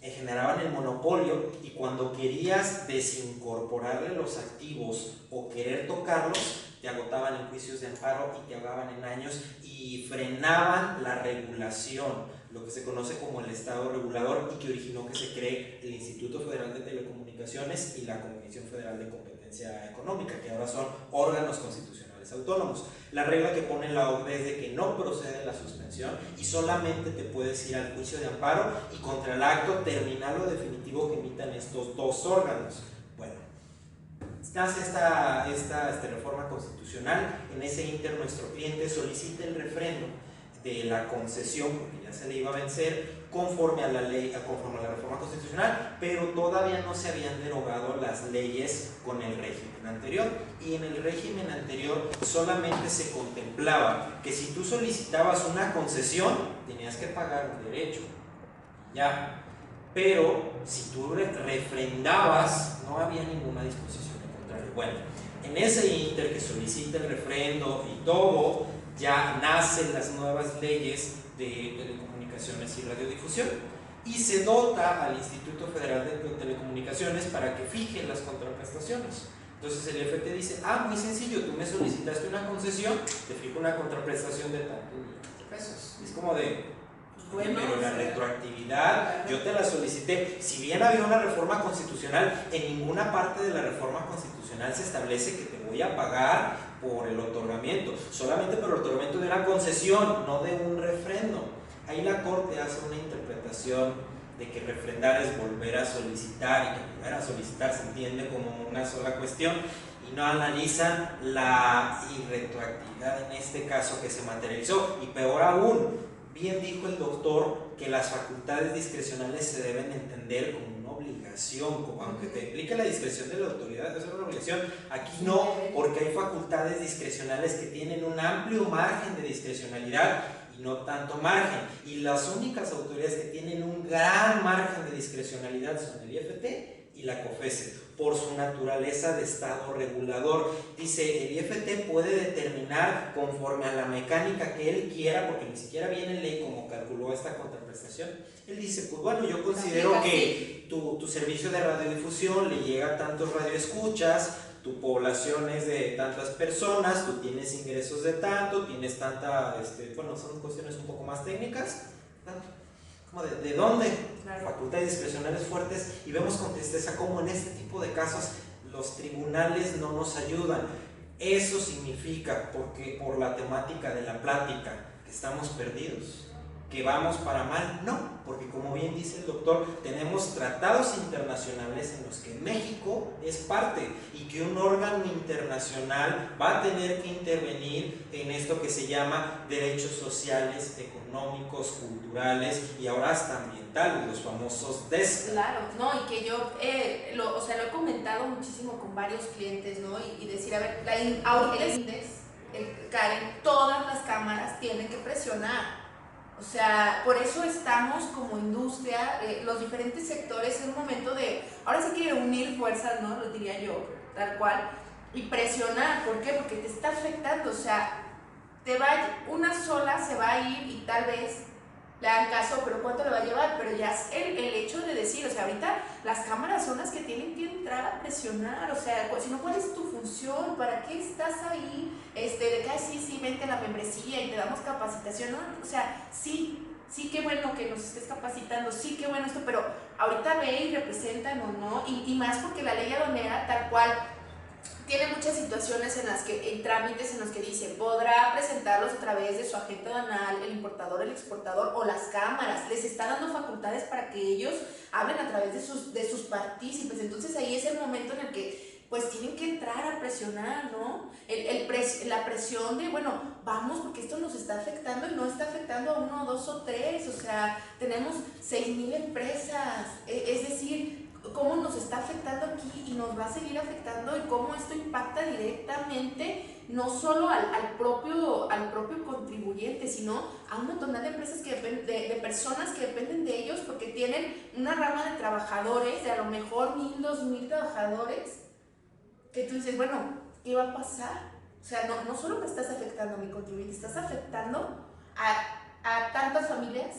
generaban el monopolio, y cuando querías desincorporarle los activos o querer tocarlos, te agotaban en juicios de amparo y te ahogaban en años y frenaban la regulación, lo que se conoce como el Estado regulador, y que originó que se cree el Instituto Federal de Telecomunicaciones y la Comisión Federal de Competencia Económica, que ahora son órganos constitucionales autónomos. La regla que pone la OCDE es de que no procede la suspensión y solamente te puedes ir al juicio de amparo y contra el acto terminal o definitivo que emitan estos 2 órganos. Bueno, nace esta reforma constitucional. En ese ínter nuestro cliente solicita el refrendo de la concesión, porque ya se le iba a vencer, conforme a la ley, conforme a la reforma constitucional, pero todavía no se habían derogado las leyes con el régimen anterior, y en el régimen anterior solamente se contemplaba que si tú solicitabas una concesión tenías que pagar un derecho, ya, pero si tú refrendabas no había ninguna disposición en contrario. Bueno, en ese ínter que solicita el refrendo y todo, ya nacen las nuevas leyes de telecomunicaciones y radiodifusión, y se dota al Instituto Federal de Telecomunicaciones para que fije las contraprestaciones. Entonces el IFT dice, muy sencillo, tú me solicitaste una concesión, te fijo una contraprestación de tantos millones de pesos. Es como de, bueno, pero la retroactividad yo te la solicité. Si bien había una reforma constitucional, en ninguna parte de la reforma constitucional se establece que te voy a pagar por el otorgamiento, solamente por el otorgamiento de una concesión, no de un refrendo. Ahí la Corte hace una interpretación de que refrendar es volver a solicitar, y que volver a solicitar se entiende como una sola cuestión, y no analizan la irretroactividad en este caso que se materializó. Y peor aún, bien dijo el doctor que las facultades discrecionales se deben entender como una obligación, como aunque te implique la discreción de la autoridad, es una obligación. Aquí no, porque hay facultades discrecionales que tienen un amplio margen de discrecionalidad y no tanto margen, y las únicas autoridades que tienen un gran margen de discrecionalidad son el IFT y la COFESE, por su naturaleza de estado regulador. Dice, el IFT puede determinar conforme a la mecánica que él quiera, porque ni siquiera viene en ley como calculó esta contraprestación. Él dice, pues bueno, yo considero que tu servicio de radiodifusión le llega a tantos radioescuchas, tu población es de tantas personas, tú tienes ingresos de tanto, tienes tanta, bueno, son cuestiones un poco más técnicas, como de dónde, Claro. facultades discrecionales fuertes, y vemos con tristeza cómo en este tipo de casos los tribunales no nos ayudan. Eso significa, porque por la temática de la plática, que estamos perdidos, que vamos para mal. No, porque como bien dice el doctor, tenemos tratados internacionales en los que México es parte y que un órgano internacional va a tener que intervenir en esto que se llama derechos sociales, económicos, culturales y ahora hasta ambientales, los famosos DESCA. Claro, no, y que yo lo he comentado muchísimo con varios clientes, ¿no? Y decir, a ver, ahorita Karen, todas las cámaras tienen que presionar. O sea, por eso estamos como industria, los diferentes sectores en un momento de, ahora sí que unir fuerzas, ¿no? Lo diría yo, tal cual, y presionar. ¿Por qué? Porque te está afectando, o sea, una sola se va a ir y tal vez le dan caso, pero ¿cuánto le va a llevar? Pero ya es el hecho de decir, o sea, ahorita las cámaras son las que tienen que entrar a presionar, o sea, si no, ¿cuál es tu función? ¿Para qué estás ahí? De que, sí, vente a la membresía y te damos capacitación, ¿no? O sea, sí, qué bueno que nos estés capacitando, sí, qué bueno esto, pero ahorita ve y representan o no, y más porque la ley aduanera, tal cual, tiene muchas situaciones en trámites en los que dice, podrá presentarlos a través de su agente aduanal, el importador, el exportador o las cámaras. Les está dando facultades para que ellos hablen a través de sus partícipes. Entonces ahí es el momento en el que pues tienen que entrar a presionar, ¿no? La presión de, bueno, vamos, porque esto nos está afectando y no está afectando a 1, 2 o 3, o sea, tenemos 6,000 empresas, es decir, cómo nos está afectando aquí y nos va a seguir afectando y cómo esto impacta directamente no solo al propio contribuyente, sino a un montón de empresas de personas que dependen de ellos porque tienen una rama de trabajadores, de a lo mejor 1,000, 2,000 trabajadores, que tú dices, bueno, ¿qué va a pasar? O sea, no solo me estás afectando a mi contribuyente, estás afectando a tantas familias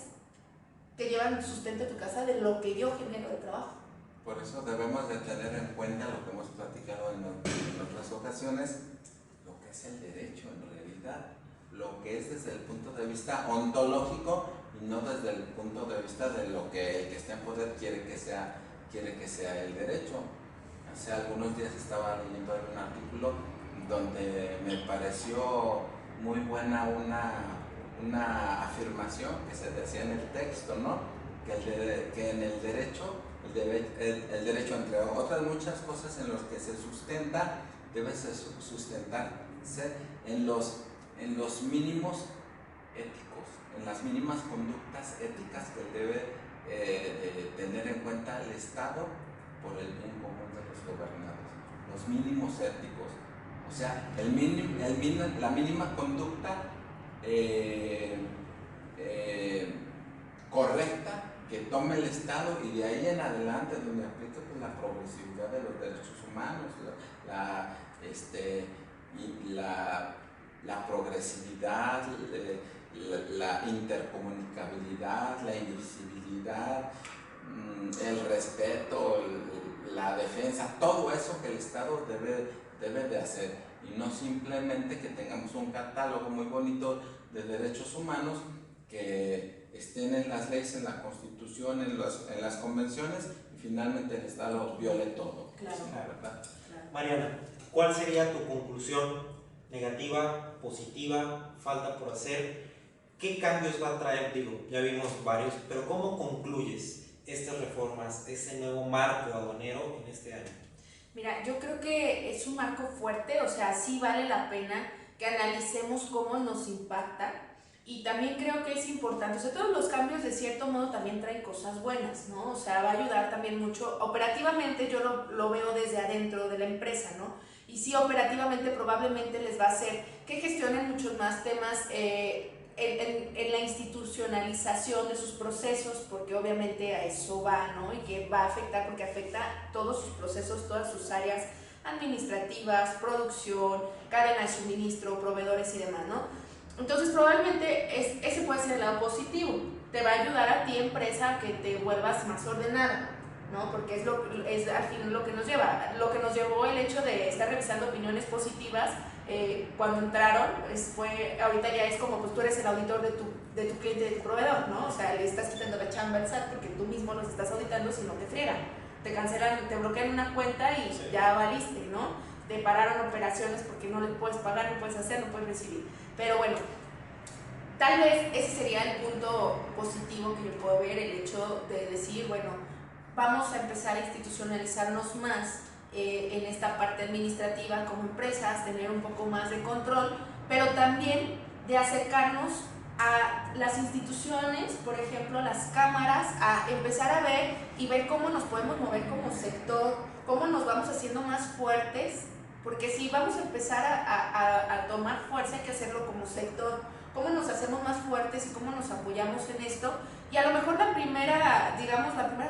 que llevan el sustento de tu casa de lo que yo genero de trabajo. Por eso debemos de tener en cuenta lo que hemos platicado en otras ocasiones, lo que es el derecho en realidad, lo que es desde el punto de vista ontológico y no desde el punto de vista de lo que el que está en poder quiere que sea el derecho. Hace algunos días estaba leyendo un artículo donde me pareció muy buena una afirmación que se decía en el texto, ¿no? Que en el derecho, el derecho, entre otras muchas cosas en los que se sustenta, debe sustentarse en los mínimos éticos, en las mínimas conductas éticas que debe tener en cuenta el Estado por el bien común de los gobernados, los mínimos éticos, o sea, la mínima conducta correcta que tome el Estado, y de ahí en adelante donde aplica pues, la progresividad de los derechos humanos, la progresividad, la intercomunicabilidad, la indivisibilidad, el respeto, la defensa, todo eso que el Estado debe de hacer, y no simplemente que tengamos un catálogo muy bonito de derechos humanos que estén en las leyes, en la Constitución, en las convenciones, y finalmente el Estado viole todo. Claro. ¿Verdad? Claro. Mariana, ¿cuál sería tu conclusión? ¿Negativa, positiva, falta por hacer? ¿Qué cambios va a traer? Digo, ya vimos varios, pero ¿cómo concluyes estas reformas, este nuevo marco aduanero en este año? Mira, yo creo que es un marco fuerte, o sea, sí vale la pena que analicemos cómo nos impacta, y también creo que es importante, o sea, todos los cambios de cierto modo también traen cosas buenas, ¿no? O sea, va a ayudar también mucho, operativamente yo lo veo desde adentro de la empresa, ¿no? Y sí, operativamente probablemente les va a hacer que gestionen muchos más temas en la institucionalización de sus procesos, porque obviamente a eso va, ¿no? Y que va a afectar, porque afecta todos sus procesos, todas sus áreas administrativas, producción, cadena de suministro, proveedores y demás, ¿no? Entonces probablemente ese puede ser el lado positivo, te va a ayudar a ti, empresa, a que te vuelvas más ordenada. ¿no? Porque es al fin lo que nos llevó el hecho de estar revisando opiniones positivas cuando entraron, ahorita ya es como, pues tú eres el auditor de tu cliente, de tu proveedor, ¿no? O sea, le estás quitando la chamba al SAT porque tú mismo los estás auditando, si no te friegan, te cancelan, te bloquean una cuenta y sí, ya valiste, ¿no? Te pararon operaciones porque no les puedes pagar, no puedes hacer, no puedes recibir. Pero bueno, tal vez ese sería el punto positivo que yo puedo ver, el hecho de decir, bueno, vamos a empezar a institucionalizarnos más en esta parte administrativa como empresas, tener un poco más de control, pero también de acercarnos a las instituciones, por ejemplo, las cámaras, a empezar a ver y ver cómo nos podemos mover como sector, cómo nos vamos haciendo más fuertes, porque si vamos a empezar a tomar fuerza hay que hacerlo como sector, cómo nos hacemos más fuertes y cómo nos apoyamos en esto. Y a lo mejor la primera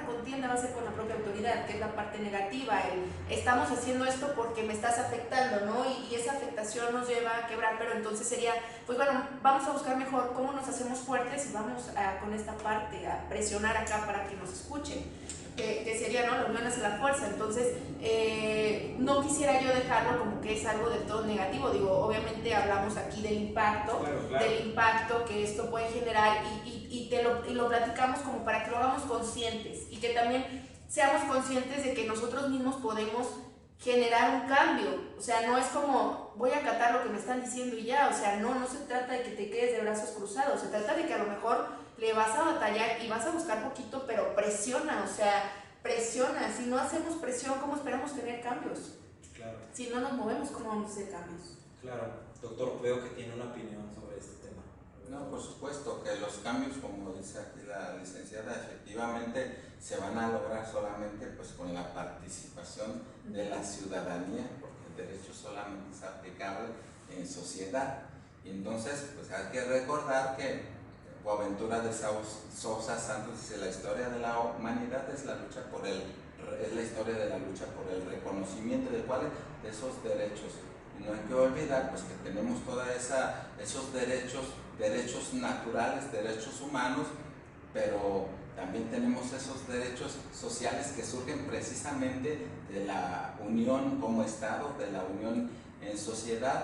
contienda va a ser con la propia autoridad, que es la parte negativa, estamos haciendo esto porque me estás afectando, ¿no? Y esa afectación nos lleva a quebrar, pero entonces sería, pues bueno, vamos a buscar mejor cómo nos hacemos fuertes y vamos con esta parte a presionar acá para que nos escuchen. Que sería, ¿no? La unión hace la fuerza. Entonces, no quisiera yo dejarlo como que es algo del todo negativo. Digo, obviamente hablamos aquí del impacto, claro. Del impacto que esto puede generar y lo platicamos como para que lo hagamos conscientes y que también seamos conscientes de que nosotros mismos podemos generar un cambio. O sea, no es como voy a acatar lo que me están diciendo y ya. O sea, no se trata de que te quedes de brazos cruzados. Se trata de que a lo mejor le vas a batallar y vas a buscar poquito, pero presiona, o sea, presiona. Si no hacemos presión, ¿cómo esperamos tener cambios? Claro. Si no nos movemos, ¿cómo vamos a hacer cambios? Claro. Doctor, veo que tiene una opinión sobre este tema. No, por supuesto que los cambios, como dice aquí la licenciada, efectivamente se van a lograr solamente pues con la participación de la ciudadanía, porque el derecho solamente es aplicable en sociedad. Y entonces, pues hay que recordar que Boaventura de Sousa Santos dice: la historia de la humanidad es la historia de la lucha por el reconocimiento de esos derechos. Y no hay que olvidar pues que tenemos todos esos derechos naturales, derechos humanos, pero también tenemos esos derechos sociales que surgen precisamente de la unión como Estado, de la unión en sociedad.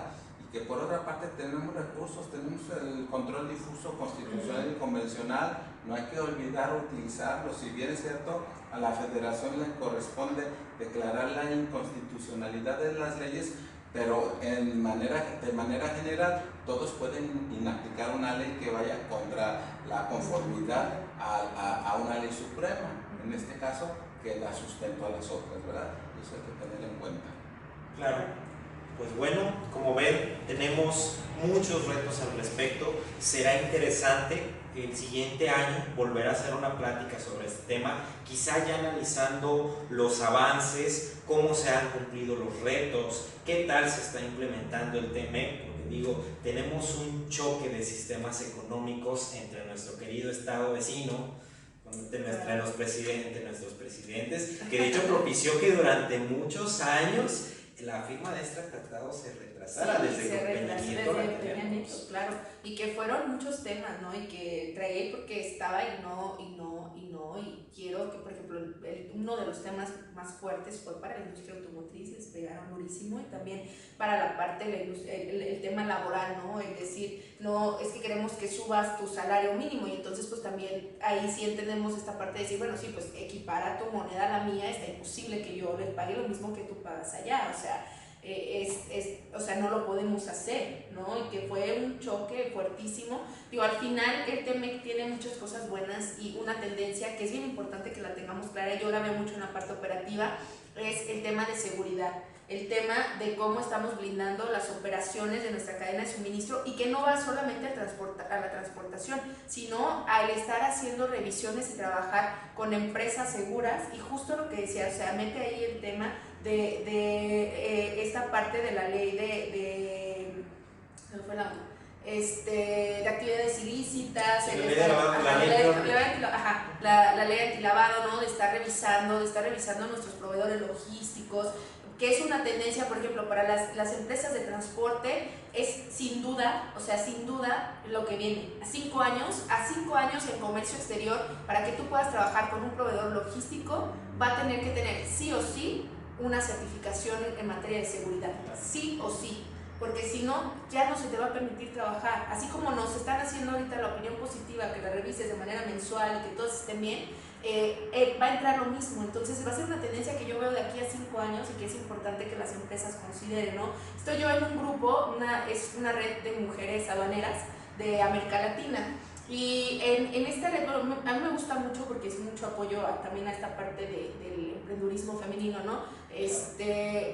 Que por otra parte tenemos recursos, tenemos el control difuso constitucional y convencional, no hay que olvidar utilizarlo. Si bien es cierto, a la Federación le corresponde declarar la inconstitucionalidad de las leyes, pero de manera general todos pueden inaplicar una ley que vaya contra la conformidad a una ley suprema, en este caso que da sustento a las otras, ¿verdad? Eso hay que tener en cuenta. Claro. Pues bueno, como ven, tenemos muchos retos al respecto. Será interesante el siguiente año volver a hacer una plática sobre este tema, quizá ya analizando los avances, cómo se han cumplido los retos, qué tal se está implementando el TMEC, porque digo, tenemos un choque de sistemas económicos entre nuestro querido estado vecino, entre nuestros presidentes, que de hecho propició que durante muchos años la firma de este tratado se retrasara, sí, desde Peña Nieto, claro, y que fueron muchos temas, ¿no? Y que traía porque estaba y quiero que, por ejemplo, uno de los temas más fuertes fue para la industria automotriz, les pegaron durísimo, y también para la parte, el tema laboral, ¿no? Es decir, no, es que queremos que subas tu salario mínimo, y entonces pues también ahí sí entendemos esta parte de decir, bueno, sí, pues equipara tu moneda a la mía, está imposible que yo les pague lo mismo que tú pagas allá, o sea, o sea, no lo podemos hacer, ¿no? Y que fue un choque fuertísimo. Digo, al final el TMEC tiene muchas cosas buenas y una tendencia que es bien importante que la tengamos clara, y yo la veo mucho en la parte operativa, es el tema de seguridad, el tema de cómo estamos blindando las operaciones de nuestra cadena de suministro, y que no va solamente a la transportación, sino al estar haciendo revisiones y trabajar con empresas seguras, y justo lo que decía, o sea, mete ahí el tema de esta parte de la ley de actividades ilícitas, la ley antilavado, ¿no? De estar revisando nuestros proveedores logísticos, que es una tendencia, por ejemplo, para las empresas de transporte, es sin duda, o sea, sin duda lo que viene. A 5 años en comercio exterior, para que tú puedas trabajar con un proveedor logístico, va a tener que tener sí o sí una certificación en materia de seguridad, sí o sí, porque si no, ya no se te va a permitir trabajar. Así como nos están haciendo ahorita la opinión positiva, que la revises de manera mensual y que todos estén bien, va a entrar lo mismo. Entonces va a ser una tendencia que yo veo de aquí a 5 años y que es importante que las empresas consideren, ¿no? Estoy yo en un grupo, es una red de mujeres aduaneras de América Latina. Y en esta red, bueno, a mí me gusta mucho porque es mucho apoyo también a esta parte del emprendurismo femenino, ¿no?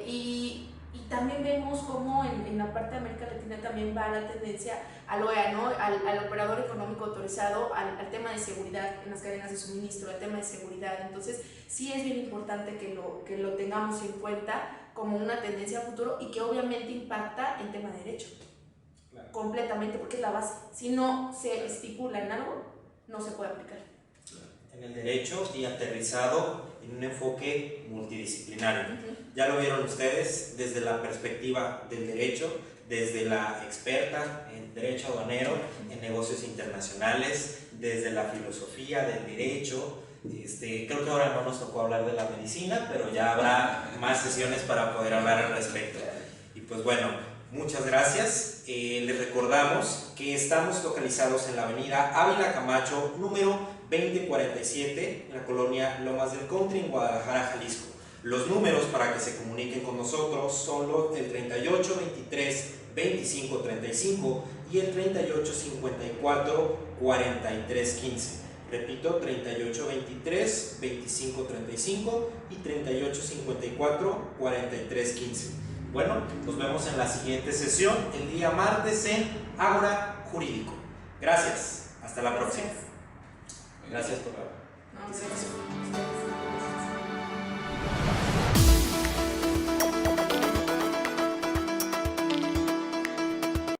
Y también vemos cómo en la parte de América Latina también va la tendencia al OEA, ¿no? Al operador económico autorizado, al tema de seguridad en las cadenas de suministro, al tema de seguridad. Entonces sí es bien importante que lo tengamos en cuenta como una tendencia a futuro y que obviamente impacta en tema de derecho. Claro. Completamente, porque es la base. Si no se estipula en algo, no se puede aplicar. En el derecho y aterrizado en un enfoque multidisciplinario. Ya lo vieron ustedes desde la perspectiva del derecho, desde la experta en derecho aduanero, en negocios internacionales, desde la filosofía del derecho. Creo que ahora no nos tocó hablar de la medicina, pero ya habrá más sesiones para poder hablar al respecto. Y pues bueno, muchas gracias. Les recordamos que estamos localizados en la avenida Ávila Camacho, número 2047, en la colonia Lomas del Country, en Guadalajara, Jalisco. Los números para que se comuniquen con nosotros son el 38 23 25 35 y el 38 54 43 15. Repito, 38 23 25 35 y 38 54 43 15. Bueno, nos vemos en la siguiente sesión el día martes en Ágora Jurídico. Gracias, hasta la próxima. Gracias por la participación.